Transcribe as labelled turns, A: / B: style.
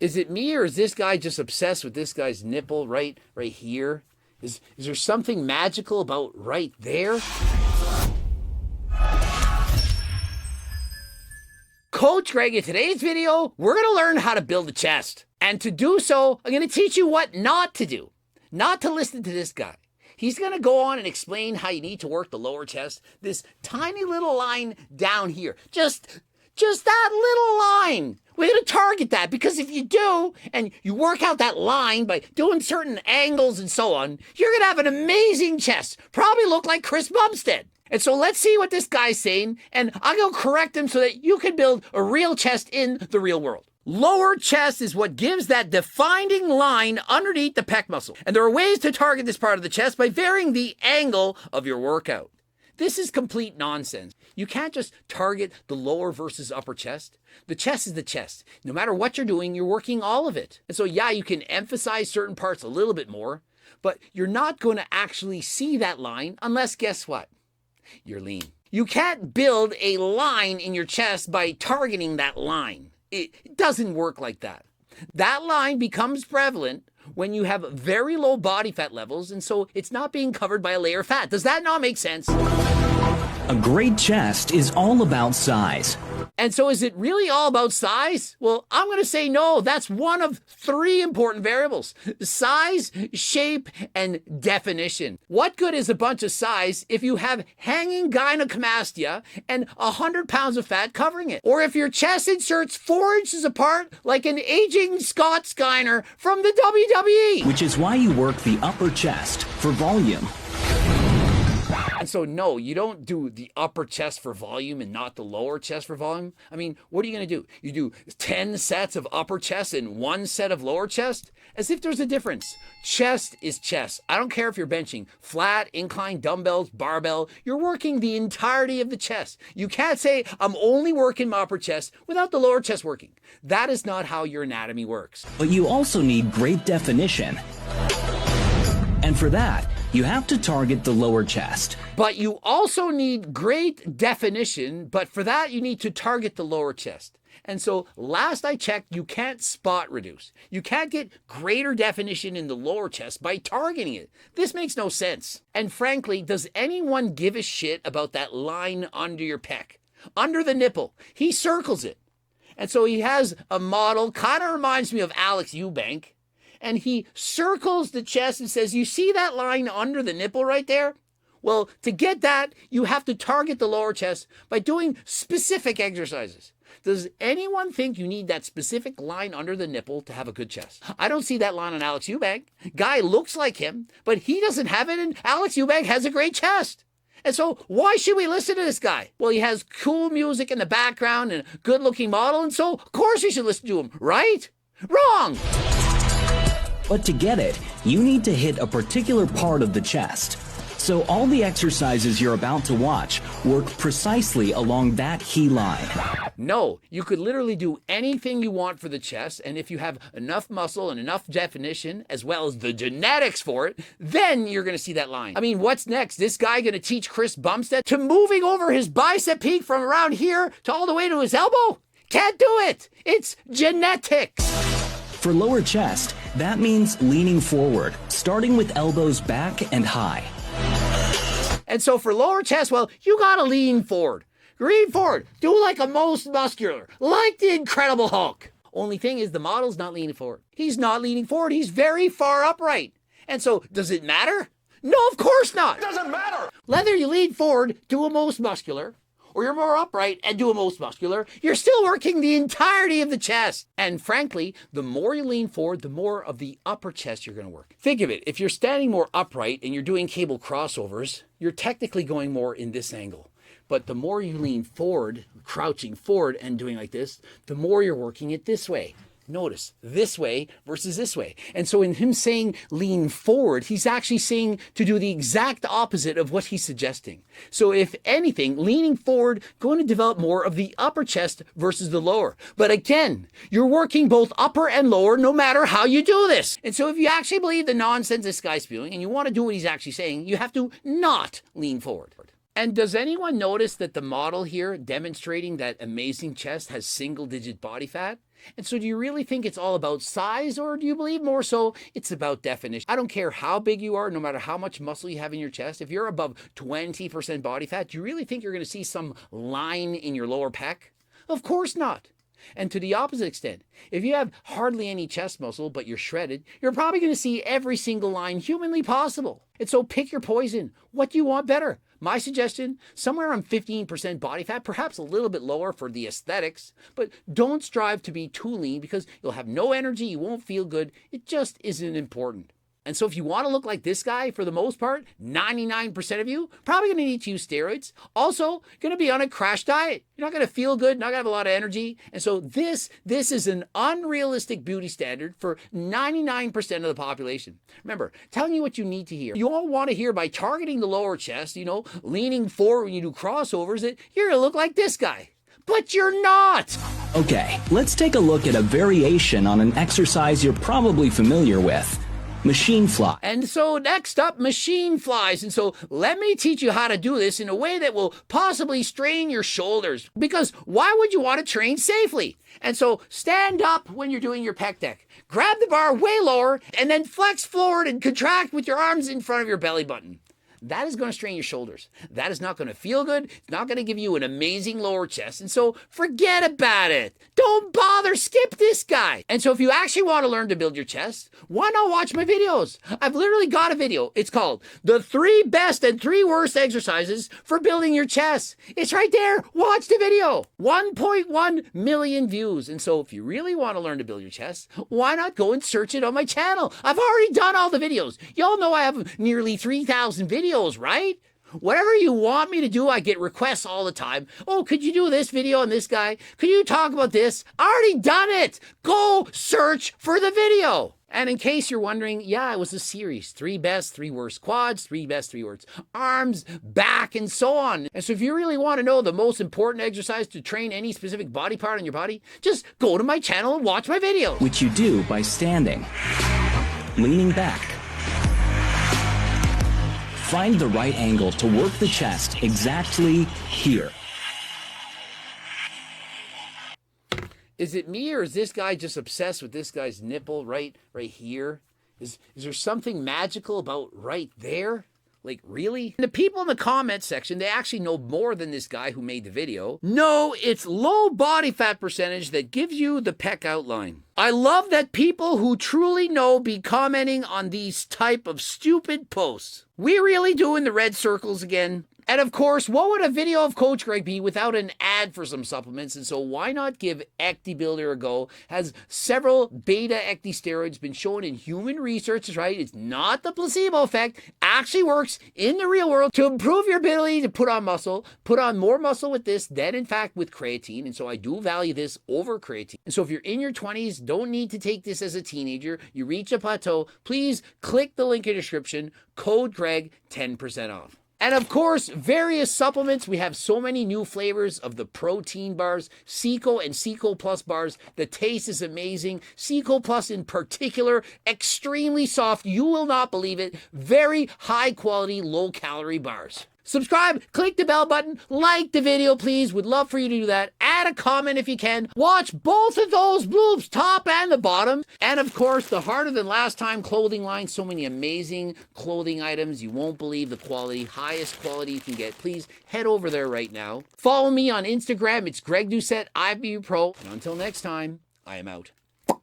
A: Is it me, or is this guy just obsessed with this guy's nipple right here? Is there something magical about right there? Coach Greg, in today's video, we're going to learn how to build a chest. And to do so, I'm going to teach you what not to do. Not to listen to this guy. He's going to go on and explain how you need to work the lower chest. This tiny little line down here. Just that little line. We're going to target that, because if you do, and you work out that line by doing certain angles and so on, you're going to have an amazing chest. Probably look like Chris Bumstead. And so let's see what this guy's saying, and I'll go correct him so that you can build a real chest in the real world. Lower chest is what gives that defining line underneath the pec muscle. And there are ways to target this part of the chest by varying the angle of your workout. This is complete nonsense. You can't just target the lower versus upper chest. The chest is the chest. No matter what you're doing, you're working all of it. And so yeah, you can emphasize certain parts a little bit more, but you're not going to actually see that line unless, guess what? You're lean. You can't build a line in your chest by targeting that line. It doesn't work like that. That line becomes prevalent when you have very low body fat levels, and so it's not being covered by a layer of fat. Does that not make sense?
B: A great chest is all about size.
A: And so is it really all about size? Well, I'm going to say no. That's one of three important variables: size, shape, and definition. What good is a bunch of size if you have hanging gynecomastia and 100 pounds of fat covering it? Or if your chest inserts 4 inches apart like an aging Scott Steiner from the WWE?
B: Which is why you work the upper chest for volume.
A: And so no, you don't do the upper chest for volume and not the lower chest for volume. I mean, what are you going to do? You do 10 sets of upper chest and 1 set of lower chest? As if there's a difference. Chest is chest. I don't care if you're benching flat, incline, dumbbells, barbell. You're working the entirety of the chest. You can't say, I'm only working my upper chest without the lower chest working. That is not how your anatomy works.
B: But you also need great definition. And for that, you have to target the lower chest.
A: But you also need great definition, but for that you need to target the lower chest. And so last I checked, you can't spot reduce. You can't get greater definition in the lower chest by targeting it. This makes no sense. And frankly, does anyone give a shit about that line under your pec? Under the nipple. He circles it. And so he has a model, kind of reminds me of Alex Eubank. And he circles the chest and says, you see that line under the nipple right there? Well, to get that, you have to target the lower chest by doing specific exercises. Does anyone think you need that specific line under the nipple to have a good chest? I don't see that line on Alex Eubank. Guy looks like him, but he doesn't have it, and Alex Eubank has a great chest. And so why should we listen to this guy? Well, he has cool music in the background and a good-looking model, and so of course we should listen to him, right? Wrong!
B: But to get it, you need to hit a particular part of the chest. So all the exercises you're about to watch work precisely along that key line.
A: No, you could literally do anything you want for the chest, and if you have enough muscle and enough definition, as well as the genetics for it, then you're going to see that line. I mean, what's next? This guy going to teach Chris Bumstead to moving over his bicep peak from around here to all the way to his elbow? Can't do it. It's genetics.
B: For lower chest, that means leaning forward, starting with elbows back and high.
A: And so for lower chest, well, you gotta lean forward. Lean forward. Do like a most muscular, like the Incredible Hulk. Only thing is, the model's not leaning forward. He's not leaning forward. He's very far upright. And so, does it matter? No, of course not.
C: It doesn't matter.
A: Whether you lean forward, do a most muscular, or you're more upright and do a most muscular, you're still working the entirety of the chest. And frankly, the more you lean forward, the more of the upper chest you're going to work. Think of it. If you're standing more upright and you're doing cable crossovers, you're technically going more in this angle. But the more you lean forward, crouching forward and doing like this, the more you're working it this way. Notice, this way versus this way. And so in him saying lean forward, he's actually saying to do the exact opposite of what he's suggesting. So if anything, leaning forward, going to develop more of the upper chest versus the lower. But again, you're working both upper and lower no matter how you do this. And so if you actually believe the nonsense this guy's spewing and you want to do what he's actually saying, you have to not lean forward. And does anyone notice that the model here demonstrating that amazing chest has single-digit body fat? And so do you really think it's all about size, or do you believe more so it's about definition? I don't care how big you are, no matter how much muscle you have in your chest. If you're above 20% body fat, do you really think you're going to see some line in your lower pec? Of course not. And to the opposite extent, if you have hardly any chest muscle, but you're shredded, you're probably going to see every single line humanly possible. And so pick your poison. What do you want better? My suggestion, somewhere around 15% body fat, perhaps a little bit lower for the aesthetics, but don't strive to be too lean because you'll have no energy, you won't feel good. It just isn't important. And so if you want to look like this guy, for the most part, 99% of you, probably going to need to use steroids. Also, going to be on a crash diet. You're not going to feel good, not going to have a lot of energy. And so this is an unrealistic beauty standard for 99% of the population. Remember, telling you what you need to hear. You all want to hear by targeting the lower chest, leaning forward when you do crossovers, that you're going to look like this guy. But you're not!
B: Okay, let's take a look at a variation on an exercise you're probably familiar with. Machine fly.
A: And so next up, machine flies. And so let me teach you how to do this in a way that will possibly strain your shoulders. Because why would you want to train safely? And so stand up when you're doing your pec deck. Grab the bar way lower and then flex forward and contract with your arms in front of your belly button. That is going to strain your shoulders. That is not going to feel good. It's not going to give you an amazing lower chest. And so forget about it. Don't bother. Skip this guy. And so if you actually want to learn to build your chest, why not watch my videos? I've literally got a video. It's called The 3 Best and 3 Worst Exercises for Building Your Chest. It's right there. Watch the video. 1.1 million views. And so if you really want to learn to build your chest, why not go and search it on my channel? I've already done all the videos. Y'all know I have nearly 3,000 videos. Right? Whatever you want me to do, I get requests all the time. Oh, could you do this video on this guy? Could you talk about this? I already done it. Go search for the video. And in case you're wondering, yeah, it was a series. 3 best, 3 worst quads, 3 best, 3 worst arms, back, and so on. And so if you really want to know the most important exercise to train any specific body part on your body, just go to my channel and watch my video.
B: Which you do by standing, leaning back. Find the right angle to work the chest exactly here.
A: Is it me, or is this guy just obsessed with this guy's nipple right here? Is there something magical about right there? Like, really? And the people in the comment section, they actually know more than this guy who made the video. No, it's low body fat percentage that gives you the pec outline. I love that people who truly know be commenting on these type of stupid posts. We really doing the red circles again? And of course, what would a video of Coach Greg be without an ad for some supplements? And so why not give Ecti Builder a go? Has several beta ecti steroids been shown in human research, right? It's not the placebo effect. Actually works in the real world to improve your ability to put on muscle, put on more muscle with this than in fact with creatine. And so I do value this over creatine. And so if you're in your 20s, don't need to take this as a teenager, you reach a plateau, please click the link in the description, code Greg, 10% off. And of course, various supplements. We have so many new flavors of the protein bars, Seco and Seco Plus bars. The taste is amazing. Seco Plus in particular, extremely soft. You will not believe it. Very high quality, low calorie bars. Subscribe, click the bell button, like the video, please. Would love for you to do that. Add a comment if you can. Watch both of those bloops, top and the bottom. And of course, the Harder Than Last Time clothing line. So many amazing clothing items. You won't believe the quality, highest quality you can get. Please head over there right now. Follow me on Instagram. It's Greg Doucette, IBU Pro. And until next time, I am out.